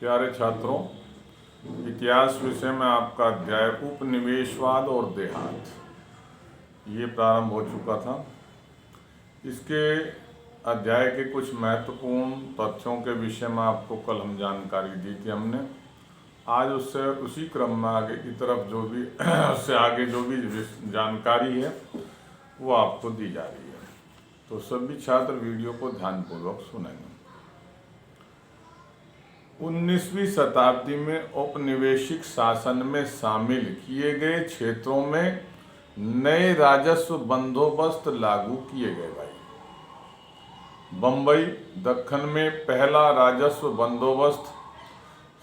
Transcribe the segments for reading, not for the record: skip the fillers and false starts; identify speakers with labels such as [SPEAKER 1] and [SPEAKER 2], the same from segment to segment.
[SPEAKER 1] प्यारे छात्रों, इतिहास विषय में आपका अध्याय उपनिवेशवाद और देहात ये प्रारंभ हो चुका था। इसके अध्याय के कुछ महत्वपूर्ण तथ्यों के विषय में आपको कल हम जानकारी दी थी हमने। आज उससे उसी क्रम में आगे की तरफ जो भी उससे आगे जो भी जानकारी है वो आपको दी जा रही है, तो सभी छात्र वीडियो को ध्यानपूर्वक सुनेंगे। 19वीं शताब्दी में औपनिवेशिक शासन में शामिल किए गए क्षेत्रों में नए राजस्व बंदोबस्त लागू किए गए। भाई, बम्बई दक्कन में पहला राजस्व बंदोबस्त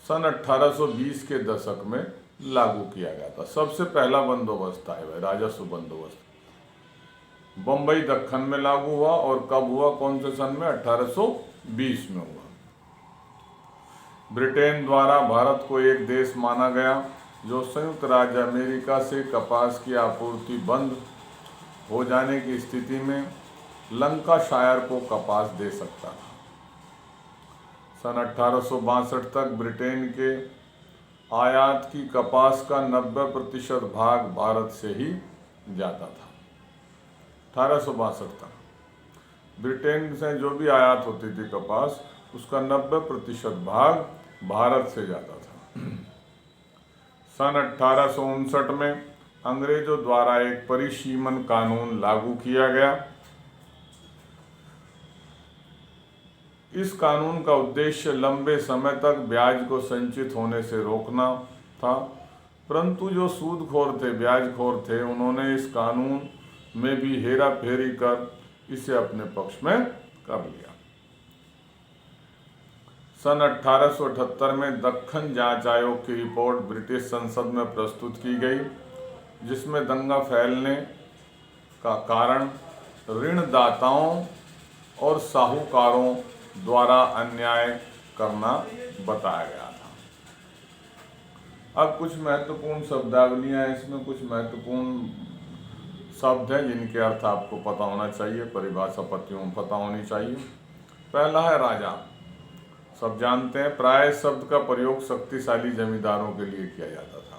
[SPEAKER 1] सन 1820 के दशक में लागू किया गया था। सबसे पहला बंदोबस्त है भाई राजस्व बंदोबस्त बम्बई दक्कन में लागू हुआ। और कब हुआ, कौन से सन में? 1820 में हुआ। ब्रिटेन द्वारा भारत को एक देश माना गया जो संयुक्त राज्य अमेरिका से कपास की आपूर्ति बंद हो जाने की स्थिति में लंकाशायर को कपास दे सकता था। सन 1862 तक ब्रिटेन के आयात की कपास का 90% भाग भारत से ही जाता था। 1862 तक ब्रिटेन से जो भी आयात होती थी कपास, उसका 90% भाग भारत से जाता था। सन 1859 में अंग्रेजों द्वारा एक परिसीमन कानून लागू किया गया। इस कानून का उद्देश्य लंबे समय तक ब्याज को संचित होने से रोकना था, परंतु जो सूदखोर थे, ब्याजखोर थे, उन्होंने इस कानून में भी हेरा फेरी कर इसे अपने पक्ष में कर लिया। सन 1878 में दक्कन जांच आयोग की रिपोर्ट ब्रिटिश संसद में प्रस्तुत की गई, जिसमें दंगा फैलने का कारण ऋणदाताओं और साहूकारों द्वारा अन्याय करना बताया गया था। अब कुछ महत्वपूर्ण शब्दावलियां हैं, इसमें कुछ महत्वपूर्ण शब्द हैं जिनके अर्थ आपको पता होना चाहिए, परिभाषा पत्तियों पता होनी चाहिए। पहला है राजा। सब जानते हैं, प्राय शब्द का प्रयोग शक्तिशाली जमींदारों के लिए किया जाता था।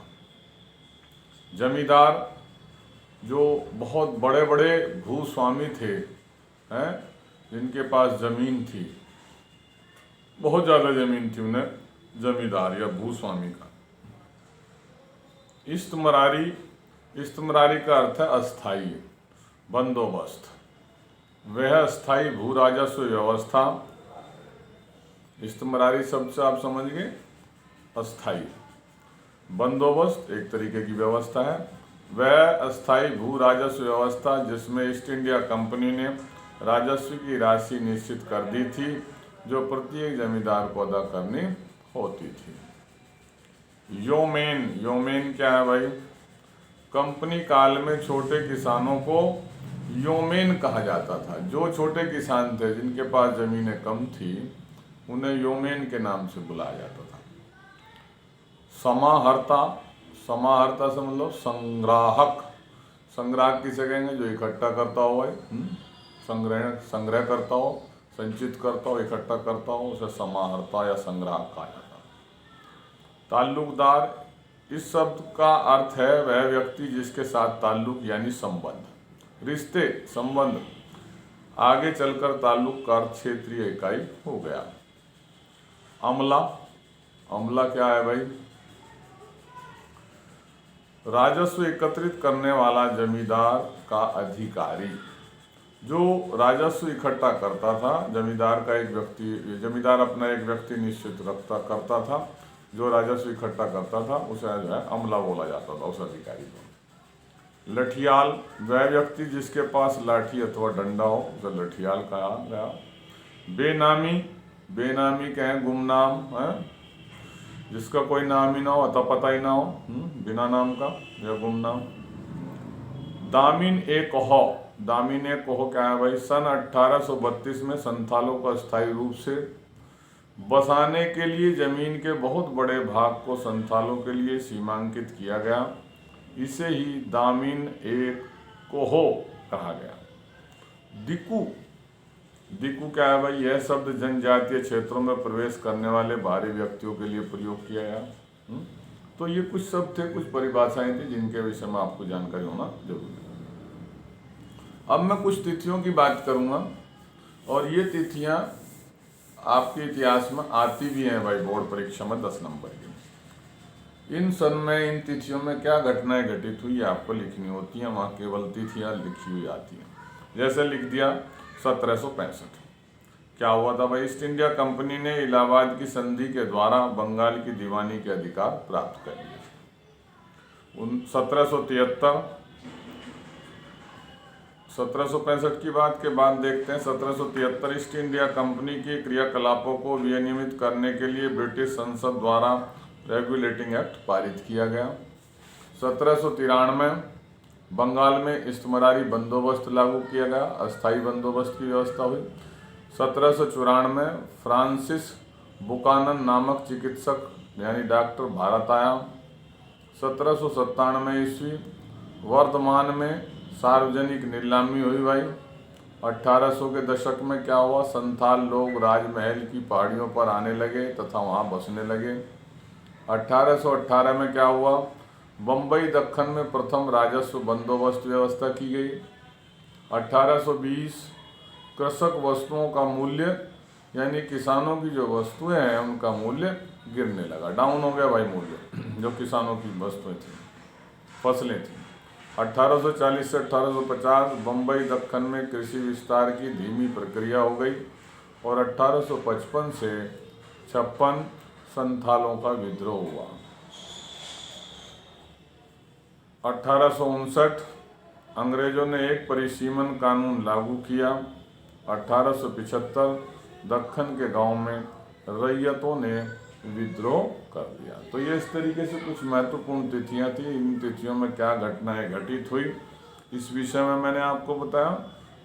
[SPEAKER 1] जमींदार जो बहुत बड़े बड़े भूस्वामी थे, हैं, जिनके पास जमीन थी, बहुत ज़्यादा जमीन थी, उन्हें जमींदार या भूस्वामी का। इस्तमरारी का अर्थ है अस्थाई बंदोबस्त। वह अस्थाई भू राजस्व व्यवस्था, इस्तमरारी शब्द से आप समझ गए, अस्थाई। बंदोबस्त एक तरीके की व्यवस्था है। वह अस्थाई भू राजस्व व्यवस्था जिसमें ईस्ट इंडिया कंपनी ने राजस्व की राशि निश्चित कर दी थी, जो प्रत्येक जमींदार को अदा करनी होती थी। योमेन क्या है भाई? कंपनी काल में छोटे किसानों को योमेन कहा जाता था। जो छोटे किसान थे, जिनके पास जमीनें कम थी, उन्हें योमेन के नाम से बुलाया जाता था। समाहर्ता से मतलब संग्राहक। संग्राहक किसे कहेंगे? जो इकट्ठा करता हो भाई, संग्रह करता हो, संचित करता हो, इकट्ठा करता हो, उसे समाहर्ता या संग्राहक कहा जाता है। ताल्लुकदार, इस शब्द का अर्थ है वह व्यक्ति जिसके साथ ताल्लुक यानी संबंध, रिश्ते, संबंध। आगे चलकर ताल्लुक का अर्थ क्षेत्रीय इकाई हो गया। अमला क्या है भाई? राजस्व एकत्रित करने वाला जमींदार का अधिकारी। जो राजस्व इकट्ठा करता था, जमींदार अपना एक व्यक्ति निश्चित करता था, जो राजस्व इकट्ठा करता था, उसे जो है अमला बोला जाता था, उस अधिकारी को। लठियाल, वह व्यक्ति जिसके पास लाठी अथवा डंडा हो, उसे लठियाल कहा गया। बेनामी क्या है? गुमनाम है, जिसका कोई नाम ही ना हो, अता पता ही ना हो, बिना नाम का, या गुमनाम। दामिन ए कोहो क्या है भाई? सन 1832 में संथालों को अस्थायी रूप से बसाने के लिए जमीन के बहुत बड़े भाग को संथालों के लिए सीमांकित किया गया। इसे ही दामिन ए कोहो कहा गया। दिकु क्या है भाई? यह शब्द जनजातीय क्षेत्रों में प्रवेश करने वाले बाहरी व्यक्तियों के लिए प्रयोग किया गया। तो ये कुछ शब्द थे, कुछ परिभाषाएं थी जिनके विषय में आपको जानकारी होना जरूरी है। अब मैं कुछ तिथियों की बात करूंगा, और ये तिथियां आपके इतिहास में आती भी हैं भाई, बोर्ड परीक्षा में 10 नंबर की। इन सन में, इन तिथियों में क्या घटनाएं घटित हुई आपको लिखनी होती हैं, वहाँ केवल तिथियां लिखी हुई आती हैं। जैसे लिख दिया 1765, क्या हुआ था भाई? ईस्ट इंडिया कंपनी ने इलाहाबाद की संधि के द्वारा बंगाल की दीवानी के अधिकार प्राप्त कर लिए। 1765 की बात के बाद देखते हैं 1773 ईस्ट इंडिया कंपनी के क्रियाकलापों को विनियमित करने के लिए ब्रिटिश संसद द्वारा रेगुलेटिंग एक्ट पारित किया गया। 1793 बंगाल में इस्तिमरारी बंदोबस्त लागू किया गया, अस्थायी बंदोबस्त की व्यवस्था हुई। 1794 फ्रांसिस बुकानन नामक चिकित्सक यानी डॉक्टर भारत आया। 1797 ईस्वी वर्धमान में सार्वजनिक नीलामी हुई भाई। 1800 के दशक में क्या हुआ? संथाल लोग राजमहल की पहाड़ियों पर आने लगे तथा वहाँ बसने लगे। 1818 में क्या हुआ? बम्बई दक्कन में प्रथम राजस्व बंदोबस्त व्यवस्था की गई। 1820 कृषक वस्तुओं का मूल्य यानी किसानों की जो वस्तुएं हैं उनका मूल्य गिरने लगा, डाउन हो गया भाई मूल्य, जो किसानों की वस्तुएं थी, फसलें थी। 1840 से 1850 बम्बई दक्कन में कृषि विस्तार की धीमी प्रक्रिया हो गई, और 1855 से 56 संथालों का विद्रोह हुआ। 1859 अंग्रेजों ने एक परिसीमन कानून लागू किया। 1875 दक्कन के गांव में रैयतों ने विद्रोह कर दिया। तो ये इस तरीके से कुछ महत्वपूर्ण तिथियां थी। इन तिथियों में क्या घटनाएं घटित हुई इस विषय में मैंने आपको बताया।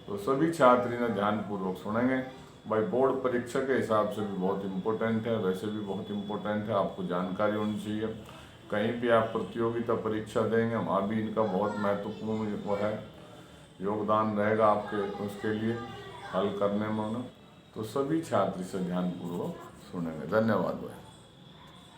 [SPEAKER 1] तो सभी छात्र इन्हें ध्यानपूर्वक सुनेंगे भाई। बोर्ड परीक्षा के हिसाब से भी बहुत इम्पोर्टेंट है, वैसे भी बहुत इम्पोर्टेंट है, आपको जानकारी होनी चाहिए। कहीं भी आप प्रतियोगिता परीक्षा देंगे वहाँ भी इनका बहुत महत्वपूर्ण वो है, योगदान रहेगा आपके उसके लिए हल करने में। तो सभी छात्र इसे ध्यानपूर्वक सुनेंगे। धन्यवाद भाई।